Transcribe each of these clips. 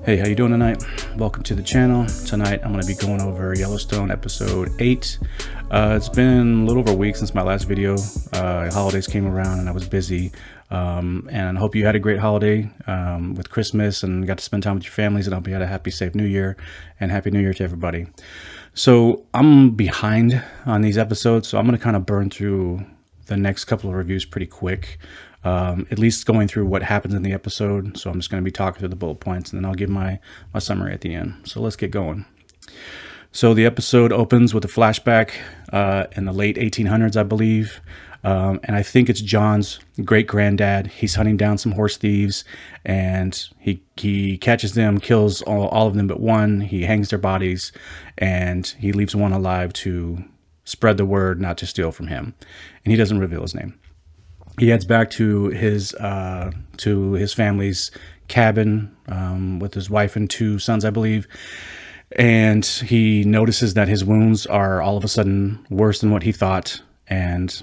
Hey, how you doing tonight? Welcome to the channel. Tonight I'm going to be going over Yellowstone episode 8. It's been a little over a week since my last video. Holidays came around and I was busy. And I hope you had a great holiday with Christmas and got to spend time with your families, and I hope you had a happy, safe New Year, and Happy New Year to everybody. So I'm behind on these episodes, so I'm going to kind of burn through the next couple of reviews pretty quick. At least going through what happens in the episode. So I'm just going to be talking through the bullet points, and then I'll give my summary at the end. So let's get going. So the episode opens with a flashback in the late 1800s, I believe. And I think it's John's great-granddad. He's hunting down some horse thieves, and he catches them, kills all of them but one. He hangs their bodies, and he leaves one alive to spread the word not to steal from him. And he doesn't reveal his name. He heads back to his family's cabin with his wife and 2 sons, I believe. And he notices that his wounds are all of a sudden worse than what he thought, and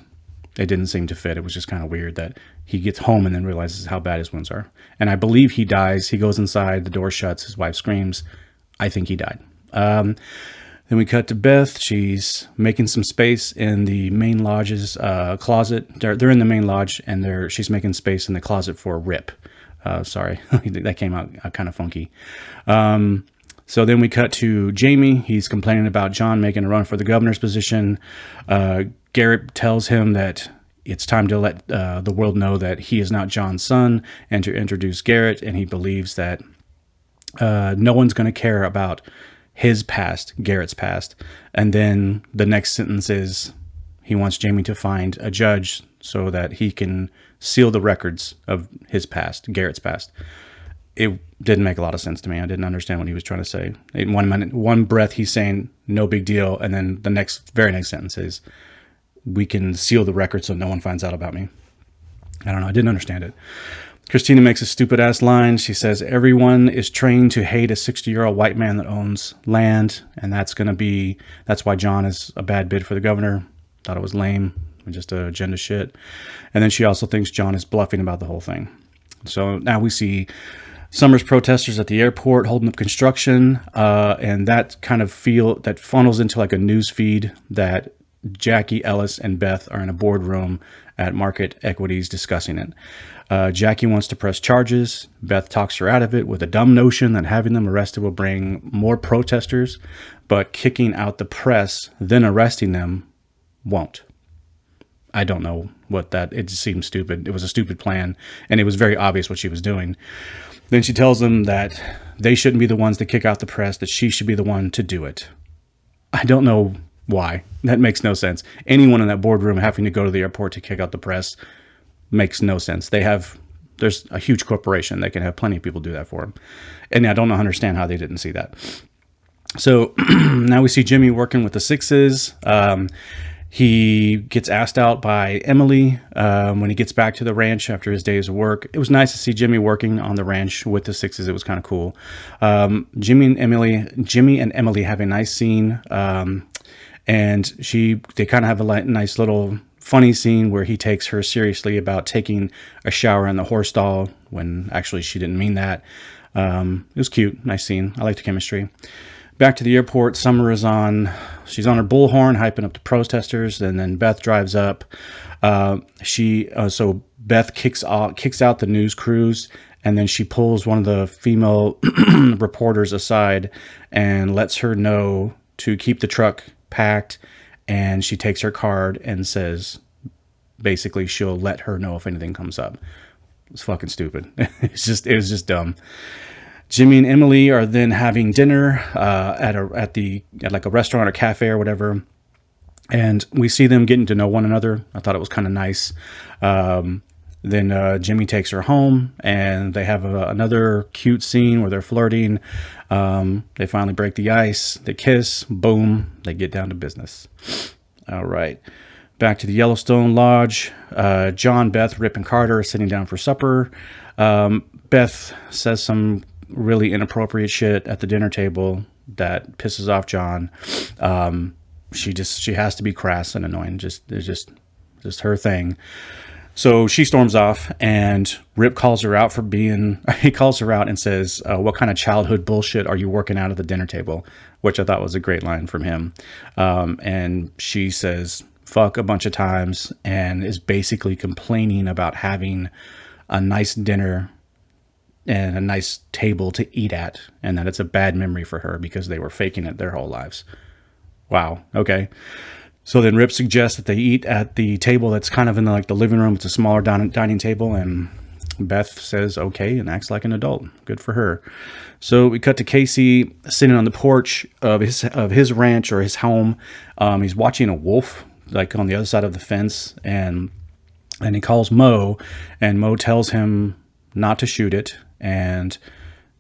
it didn't seem to fit. It was just kind of weird that he gets home and then realizes how bad his wounds are. And I believe he dies. He goes inside, the door shuts, his wife screams. I think he died. Then we cut to Beth. She's making some space in the main lodge's closet. They're in the main lodge, and she's making space in the closet for Rip. Sorry, that came out kind of funky. So then we cut to Jamie. He's complaining about John making a run for the governor's position. Garrett tells him that it's time to let the world know that he is not John's son, and to introduce Garrett, and he believes that no one's going to care about his past, Garrett's past. And then the next sentence is he wants Jamie to find a judge so that he can seal the records of his past, Garrett's past. It didn't make a lot of sense to me. I didn't understand what he was trying to say. In one breath, he's saying no big deal, and then the very next sentence is we can seal the record so no one finds out about me. I don't know. I didn't understand it. Christina makes a stupid ass line. She says everyone is trained to hate a 60-year-old white man that owns land, and that's why John is a bad bid for the governor. Thought it was lame, just agenda shit. And then she also thinks John is bluffing about the whole thing. So now we see Summers protesters at the airport holding up construction, and that funnels into like a news feed that Jackie, Ellis, and Beth are in a boardroom at Market Equities discussing it. Jackie wants to press charges. Beth talks her out of it with a dumb notion that having them arrested will bring more protesters, but kicking out the press, then arresting them, won't. I don't know it just seemed stupid. It was a stupid plan, and it was very obvious what she was doing. Then she tells them that they shouldn't be the ones to kick out the press, that she should be the one to do it. I don't know why. That makes no sense. Anyone in that boardroom having to go to the airport to kick out the press makes no sense. There's a huge corporation. They can have plenty of people do that for them. And I don't understand how they didn't see that. So now we see Jimmy working with the Sixes. He gets asked out by Emily when he gets back to the ranch after his days of work. It was nice to see Jimmy working on the ranch with the Sixes. It was kind of cool. Jimmy and Emily have a nice scene, and they kind of have a nice little funny scene where he takes her seriously about taking a shower in the horse stall when actually she didn't mean that. It was cute. Nice scene. I like the chemistry. Back to the airport, Summer she's on her bullhorn, hyping up the protesters, and then Beth drives up. So Beth kicks out the news crews, and then she pulls one of the female reporters aside and lets her know to keep the truck packed, and she takes her card and says basically she'll let her know if anything comes up. It's fucking stupid. It was just dumb. Jimmy and Emily are then having dinner at like a restaurant or cafe or whatever, and we see them getting to know one another. I thought it was kind of nice. Then Jimmy takes her home, and they have another cute scene where they're flirting. They finally break the ice. They kiss. Boom. They get down to business. All right. Back to the Yellowstone Lodge. John, Beth, Rip, and Carter are sitting down for supper. Beth says some really inappropriate shit at the dinner table that pisses off John. She has to be crass and annoying. It's just her thing. So she storms off, and Rip calls her out for being. He calls her out and says, "What kind of childhood bullshit are you working out at the dinner table?" Which I thought was a great line from him. And she says, "Fuck" a bunch of times, and is basically complaining about having a nice dinner and a nice table to eat at, and that it's a bad memory for her because they were faking it their whole lives. Wow. Okay. So then Rip suggests that they eat at the table that's kind of in the living room. It's a smaller dining table, and Beth says okay and acts like an adult. Good for her. So we cut to Casey sitting on the porch of his ranch or his home. He's watching a wolf like on the other side of the fence, and he calls Mo, and Mo tells him not to shoot it. And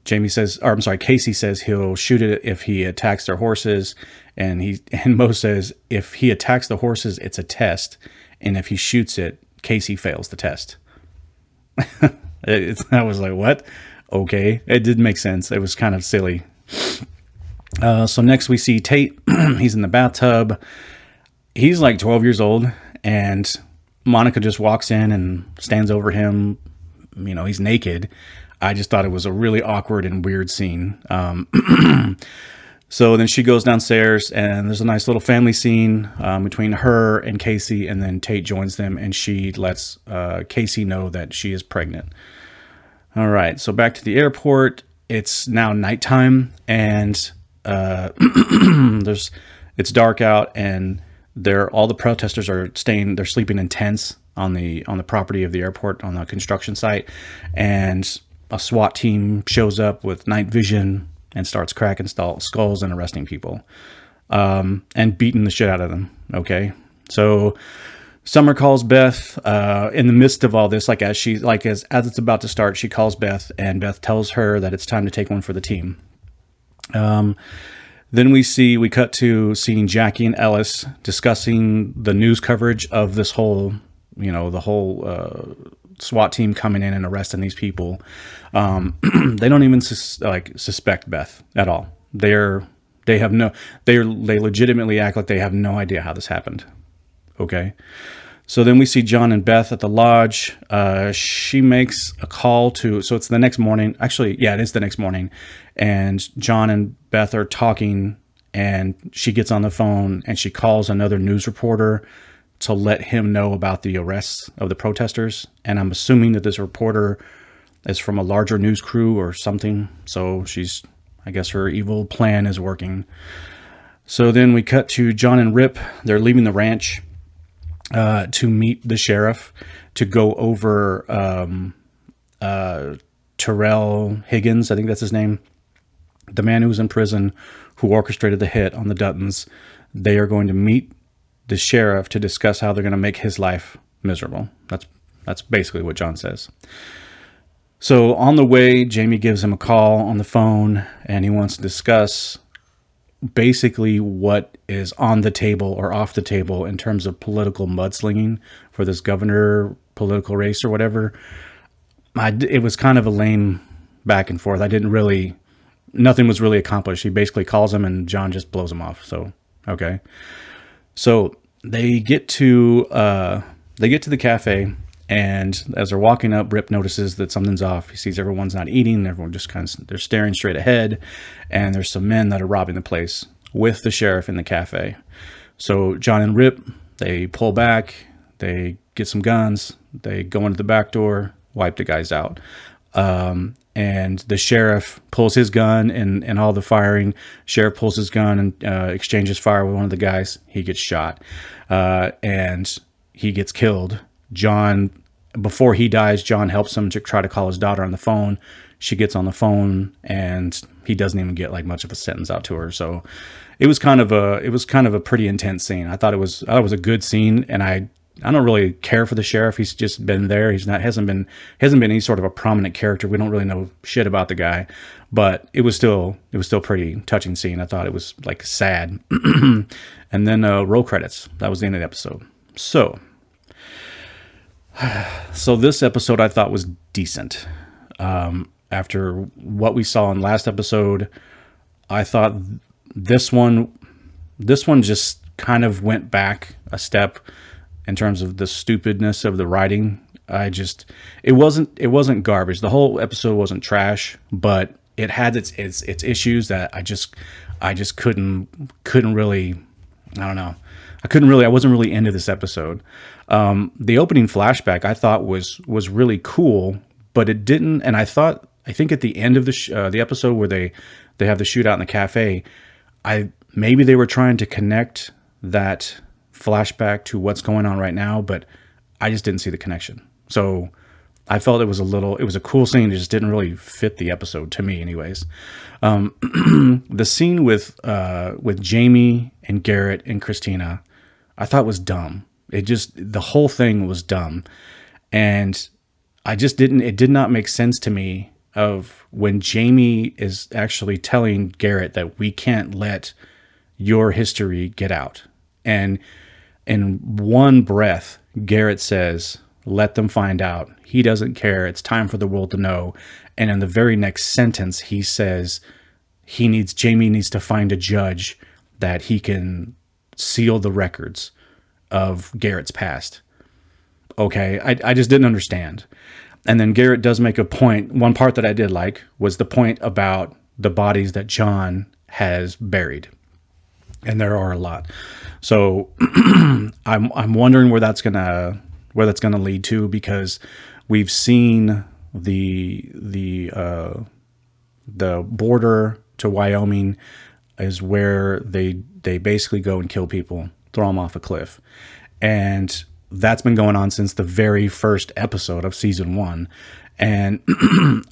Casey says he'll shoot it if he attacks their horses. And Mo says if he attacks the horses, it's a test. And if he shoots it, Casey fails the test. I was like, what? Okay. It did make sense. It was kind of silly. So next we see Tate. He's in the bathtub. He's like 12 years old, and Monica just walks in and stands over him. He's naked. I just thought it was a really awkward and weird scene. So then she goes downstairs, and there's a nice little family scene between her and Casey, and then Tate joins them, and she lets Casey know that she is pregnant. All right, so back to the airport. It's now nighttime, and it's dark out, and all the protesters are they're sleeping in tents on the property of the airport on the construction site, and a SWAT team shows up with night vision and starts cracking skulls and arresting people, and beating the shit out of them. Okay, so Summer calls Beth in the midst of all this, as it's about to start. She calls Beth, and Beth tells her that it's time to take one for the team. Then we cut to seeing Jackie and Ellis discussing the news coverage of this whole, the whole SWAT team coming in and arresting these people. They don't even suspect Beth at all. They legitimately act like they have no idea how this happened. Okay. So then we see John and Beth at the lodge. She makes a call so it's the next morning. Actually, yeah, it is the next morning. And John and Beth are talking, and she gets on the phone and she calls another news reporter to let him know about the arrests of the protesters. And I'm assuming that this reporter is from a larger news crew or something. So I guess her evil plan is working. So then we cut to John and Rip. They're leaving the ranch to meet the sheriff to go over Terrell Higgins, I think that's his name, the man who was in prison who orchestrated the hit on the Duttons. They are going to meet the sheriff to discuss how they're going to make his life miserable. That's basically what John says. So on the way, Jamie gives him a call on the phone, and he wants to discuss basically what is on the table or off the table in terms of political mudslinging for this governor political race or whatever. It was kind of a lame back and forth. Nothing was really accomplished. He basically calls him, and John just blows him off. So, okay. So they get to the cafe, and as they're walking up, Rip notices that something's off. He sees everyone's not eating. Everyone just they're staring straight ahead, and there's some men that are robbing the place with the sheriff in the cafe. So John and Rip, they pull back, they get some guns, they go into the back door, wipe the guys out. And the sheriff pulls his gun and all the firing. Sheriff pulls his gun and exchanges fire with one of the guys. He gets shot, and he gets killed. John, before he dies, John helps him to try to call his daughter on the phone. She gets on the phone, and he doesn't even get much of a sentence out to her. So it was kind of a pretty intense scene. I thought it was a good scene, and I don't really care for the sheriff. He's just been there. Hasn't been any sort of a prominent character. We don't really know shit about the guy, but it was still pretty touching scene. I thought it was sad. And then roll credits. That was the end of the episode. So this episode I thought was decent. After what we saw in last episode, I thought this one just kind of went back a step in terms of the stupidness of the writing. it wasn't garbage. The whole episode wasn't trash, but it had its issues that I just couldn't really, I don't know. I wasn't really into this episode. The opening flashback I thought was really cool, but it didn't. And I think at the end of the episode where they have the shootout in the cafe, maybe they were trying to connect that flashback to what's going on right now, but I just didn't see the connection. So I felt it was a cool scene. It just didn't really fit the episode to me anyways. The scene with Jamie and Garrett and Christina, I thought was dumb. The whole thing was dumb. And it did not make sense to me of when Jamie is actually telling Garrett that we can't let your history get out. And in one breath, Garrett says, let them find out. He doesn't care. It's time for the world to know. And in the very next sentence, he says Jamie needs to find a judge that he can seal the records of Garrett's past. Okay, I just didn't understand. And then Garrett does make a point. One part that I did like was the point about the bodies that John has buried. And there are a lot. So I'm wondering where that's gonna lead to, because we've seen the border to Wyoming is where they basically go and kill people, throw them off a cliff. And that's been going on since the very first episode of season 1. And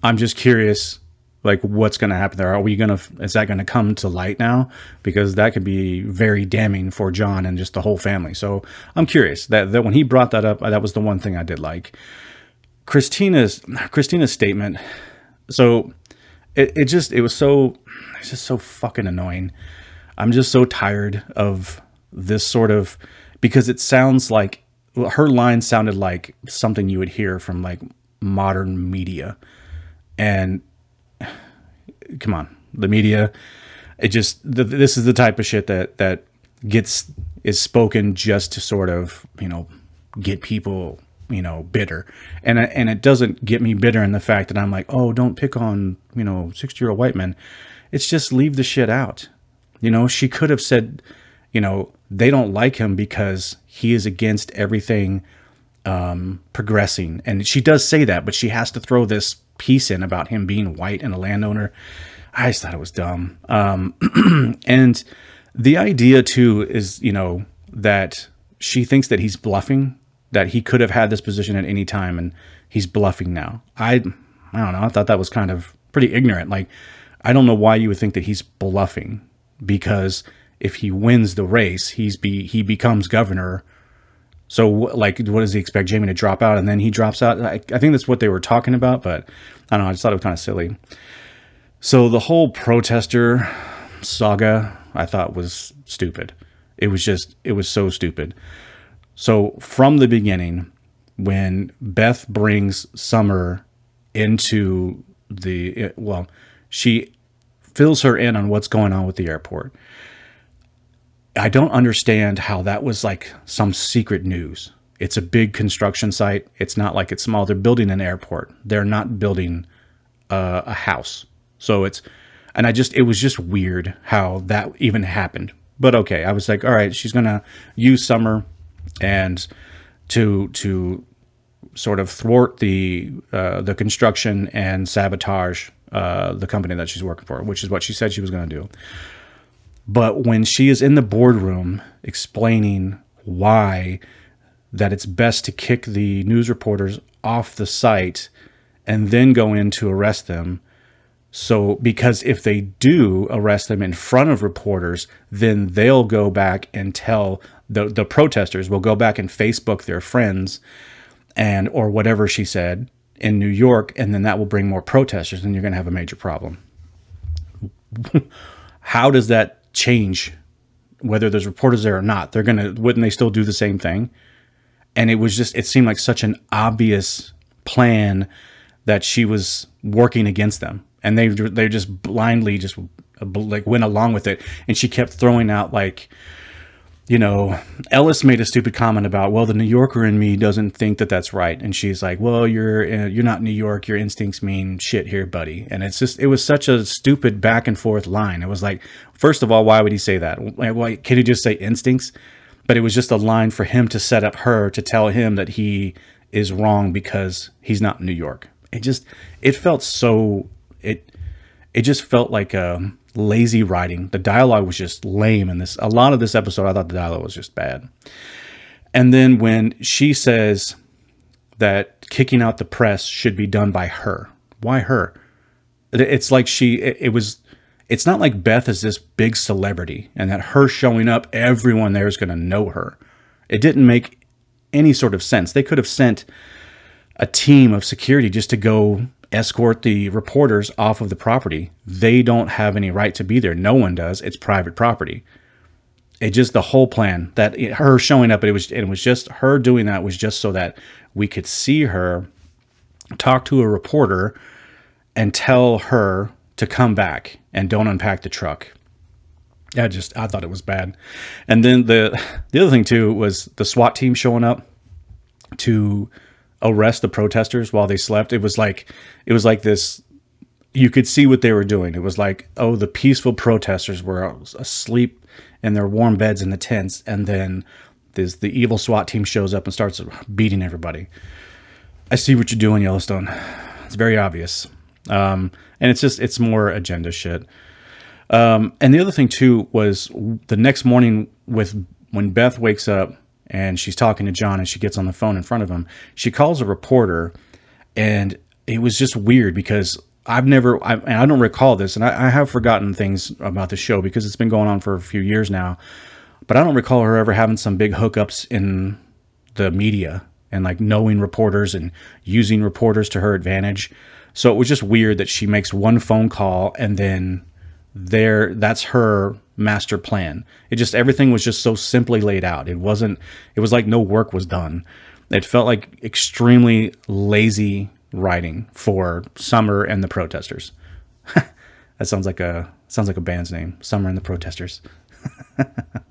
I'm just curious, like, what's going to happen there? Is that going to come to light now? Because that could be very damning for John and just the whole family. So I'm curious that when he brought that up, that was the one thing I did like. Christina's statement. So it's just so fucking annoying. I'm just so tired of this sort of, because it sounds like, her line sounded like something you would hear from like modern media. And come on, the media, this is the type of shit that is spoken just to sort of, get people, bitter. And it doesn't get me bitter in the fact that I'm like, oh, don't pick on, 60-year-old white men. It's just leave the shit out. She could have said, they don't like him because he is against everything progressing. And she does say that, but she has to throw this piece in about him being white and a landowner. I just thought it was dumb. And the idea too is, that she thinks that he's bluffing, that he could have had this position at any time and he's bluffing now. I don't know. I thought that was kind of pretty ignorant. Like, I don't know why you would think that he's bluffing, because if he wins the race, he becomes governor. So, like, what does he expect Jamie to drop out and then he drops out? I think that's what they were talking about, but I don't know. I just thought it was kind of silly. So the whole protester saga, I thought, was stupid. It was so stupid. So from the beginning, when Beth brings Summer into she fills her in on what's going on with the airport. I don't understand how that was like some secret news. It's a big construction site. It's not like it's small. They're building an airport. They're not building a house. So it was just weird how that even happened. But okay, I was like, all right, she's going to use Summer and to sort of thwart the construction and sabotage the company that she's working for, which is what she said she was going to do. But when she is in the boardroom explaining why that it's best to kick the news reporters off the site and then go in to arrest them. So, because if they do arrest them in front of reporters, then they'll go back and tell the protesters will go back and Facebook their friends or whatever she said in New York. And then that will bring more protesters and you're going to have a major problem. How does that change whether there's reporters there or not? Wouldn't they still do the same thing? And it seemed like such an obvious plan that she was working against them, and they just blindly just like went along with it. And she kept throwing out like you know, Ellis made a stupid comment about, well, the New Yorker in me doesn't think that that's right. And she's like, well, you're not New York. Your instincts mean shit here, buddy. And it's just, it was such a stupid back and forth line. It was like, first of all, why would he say that? Why can he just say instincts? But it was just a line for him to set up her to tell him that he is wrong because he's not in New York. It felt so, it just felt like lazy writing. The dialogue was just lame in this. A lot of this episode, I thought the dialogue was just bad. And then when she says that kicking out the press should be done by her, why her? It's like it's not like Beth is this big celebrity and that her showing up, everyone there is going to know her. It didn't make any sort of sense. They could have sent a team of security just to go escort the reporters off of the property. They don't have any right to be there. No one does. It's private property. It just, the whole plan that her showing up, it was just her doing that was just so that we could see her talk to a reporter and tell her to come back and don't unpack the truck. I thought it was bad. And then the other thing too was the SWAT team showing up to arrest the protesters while they slept. It was like this, you could see what they were doing. It was like, oh, the peaceful protesters were asleep in their warm beds in the tents, and then the evil SWAT team shows up and starts beating everybody. I see what you're doing, Yellowstone. It's very obvious. And it's more agenda shit. And the other thing too was the next morning when Beth wakes up and she's talking to John and she gets on the phone in front of him, she calls a reporter, and it was just weird because I don't recall this, and I have forgotten things about the show because it's been going on for a few years now, but I don't recall her ever having some big hookups in the media and like knowing reporters and using reporters to her advantage. So it was just weird that she makes one phone call and then that's her master plan. Everything was just so simply laid out. It was like no work was done. It felt like extremely lazy writing for Summer and the Protesters. That sounds like a band's name, Summer and the Protesters.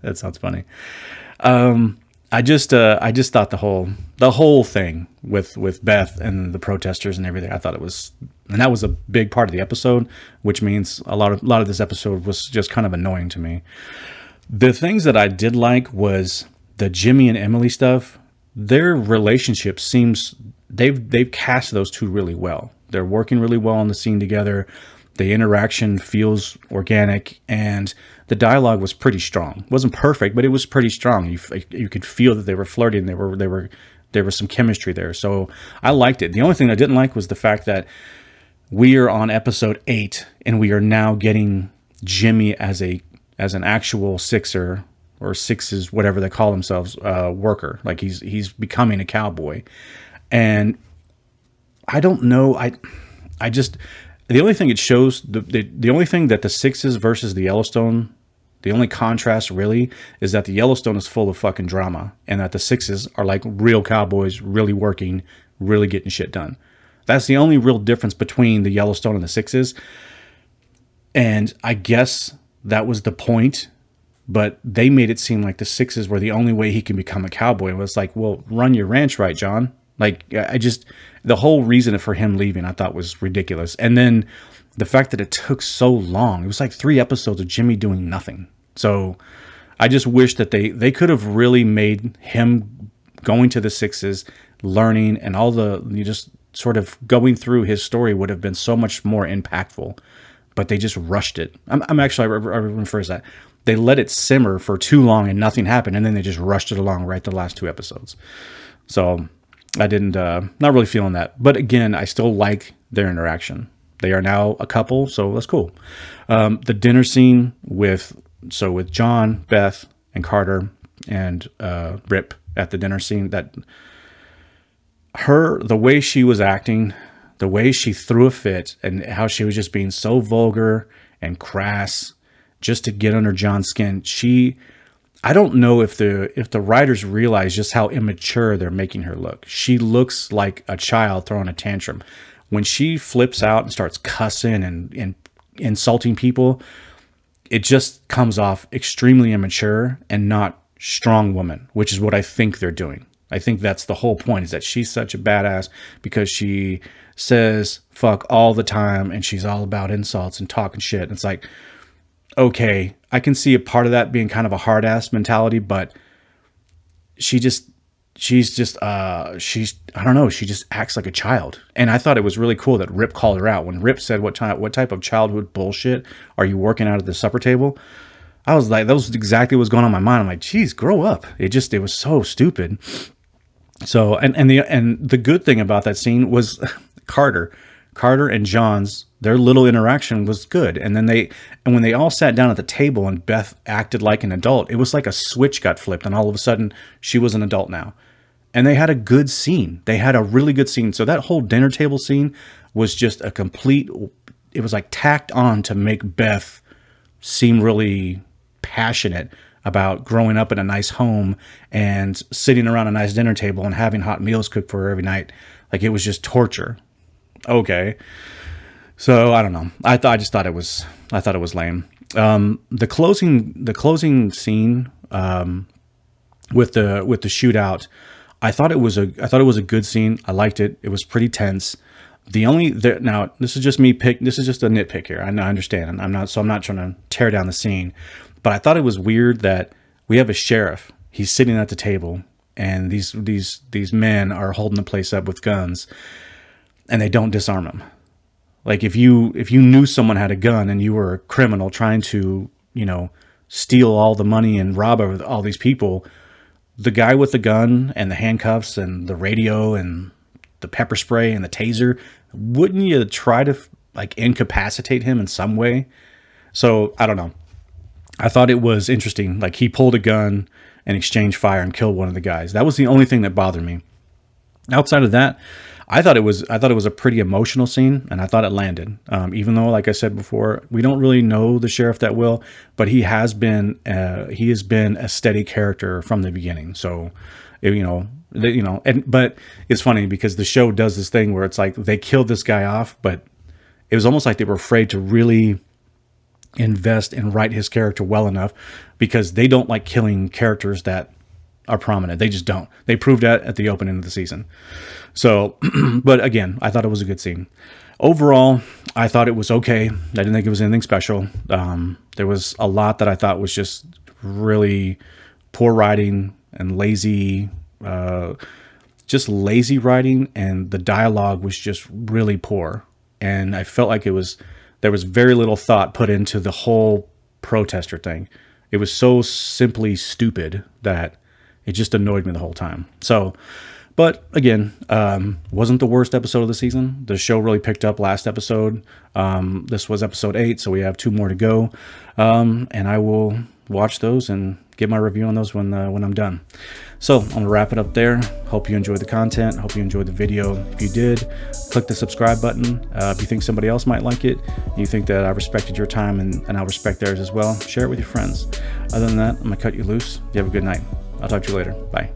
That sounds funny. I just thought the whole thing with Beth and the protesters and everything, I thought and that was a big part of the episode, which means a lot of this episode was just kind of annoying to me. The things that I did like was the Jimmy and Emily stuff. Their relationship seems, they've cast those two really well. They're working really well on the scene together. The interaction feels organic, and the dialogue was pretty strong. It wasn't perfect, but it was pretty strong. You could feel that they were flirting. There was some chemistry there. So I liked it. The only thing I didn't like was the fact that we are on episode 8 and we are now getting Jimmy as an actual Sixer or Sixes, whatever they call themselves, worker. Like he's becoming a cowboy. And I don't know. The only thing it shows, the only thing that the Sixes versus the Yellowstone, the only contrast really is that the Yellowstone is full of fucking drama and that the Sixes are like real cowboys, really working, really getting shit done. That's the only real difference between the Yellowstone and the Sixes. And I guess that was the point, but they made it seem like the Sixes were the only way he can become a cowboy. It was like, well, run your ranch right, John. Like, the whole reason for him leaving, I thought was ridiculous. And then the fact that it took so long, it was like 3 episodes of Jimmy doing nothing. So I just wish that they could have really made him going to the Sixes, learning, and you just sort of going through his story would have been so much more impactful. But they just rushed it. I'm actually, I refer to that. They let it simmer for too long and nothing happened, and then they just rushed it along right the last 2 episodes. So I didn't, not really feeling that. But again, I still like their interaction. They are now a couple, so that's cool. The dinner scene with John, Beth, and Carter, and Rip at the dinner scene, the way she was acting, the way she threw a fit, and how she was just being so vulgar and crass just to get under John's skin. I don't know if the writers realize just how immature they're making her look. She looks like a child throwing a tantrum. When she flips out and starts cussing and insulting people, it just comes off extremely immature and not strong woman, which is what I think they're doing. I think that's the whole point, is that she's such a badass because she says fuck all the time and she's all about insults and talking shit. And it's like, okay, I can see a part of that being kind of a hard ass mentality, but she's I don't know, she just acts like a child. And I thought it was really cool that Rip called her out when Rip said, what type of childhood bullshit are you working out at the supper table? I was like, that was exactly what was going on in my mind. I'm like, geez, grow up. It was so stupid. So, and the good thing about that scene was Carter and John's, their little interaction was good. And when they all sat down at the table and Beth acted like an adult, it was like a switch got flipped and all of a sudden she was an adult now. And they had a good scene. They had a really good scene. So that whole dinner table scene was just it was like tacked on to make Beth seem really passionate about growing up in a nice home and sitting around a nice dinner table and having hot meals cooked for her every night. Like, it was just torture. Okay. So I don't know. I just thought it was lame. The closing scene, with the shootout, I thought it was a good scene. I liked it. It was pretty tense. Now this is just this is just a nitpick here. I understand. I'm not trying to tear down the scene, but I thought it was weird that we have a sheriff. He's sitting at the table and these men are holding the place up with guns and they don't disarm him. Like, if you knew someone had a gun and you were a criminal trying to, steal all the money and rob all these people, the guy with the gun and the handcuffs and the radio and the pepper spray and the taser, wouldn't you try to like incapacitate him in some way? So I don't know. I thought it was interesting. Like, he pulled a gun and exchanged fire and killed one of the guys. That was the only thing that bothered me. Outside of that, I thought it was a pretty emotional scene, and I thought it landed. Even though, like I said before, we don't really know the sheriff that well, but he has been a steady character from the beginning. So, but it's funny because the show does this thing where it's like they killed this guy off, but it was almost like they were afraid to really invest and write his character well enough, because they don't like killing characters that are prominent. They just don't. They proved that at the opening of the season. So, but again, I thought it was a good scene. Overall, I thought it was okay. I didn't think it was anything special. There was a lot that I thought was just really poor writing and lazy writing, and the dialogue was just really poor. And I felt like there was very little thought put into the whole protester thing. It was so simply stupid that it just annoyed me the whole time. So, but again, wasn't the worst episode of the season. The show really picked up last episode. This was episode 8, so we have 2 more to go. And I will watch those and give my review on those when I'm done. So I'm gonna wrap it up there. Hope you enjoyed the content. Hope you enjoyed the video. If you did, click the subscribe button. If you think somebody else might like it, you think that I respected your time and I'll respect theirs as well, share it with your friends. Other than that, I'm gonna cut you loose. You have a good night. I'll talk to you later. Bye.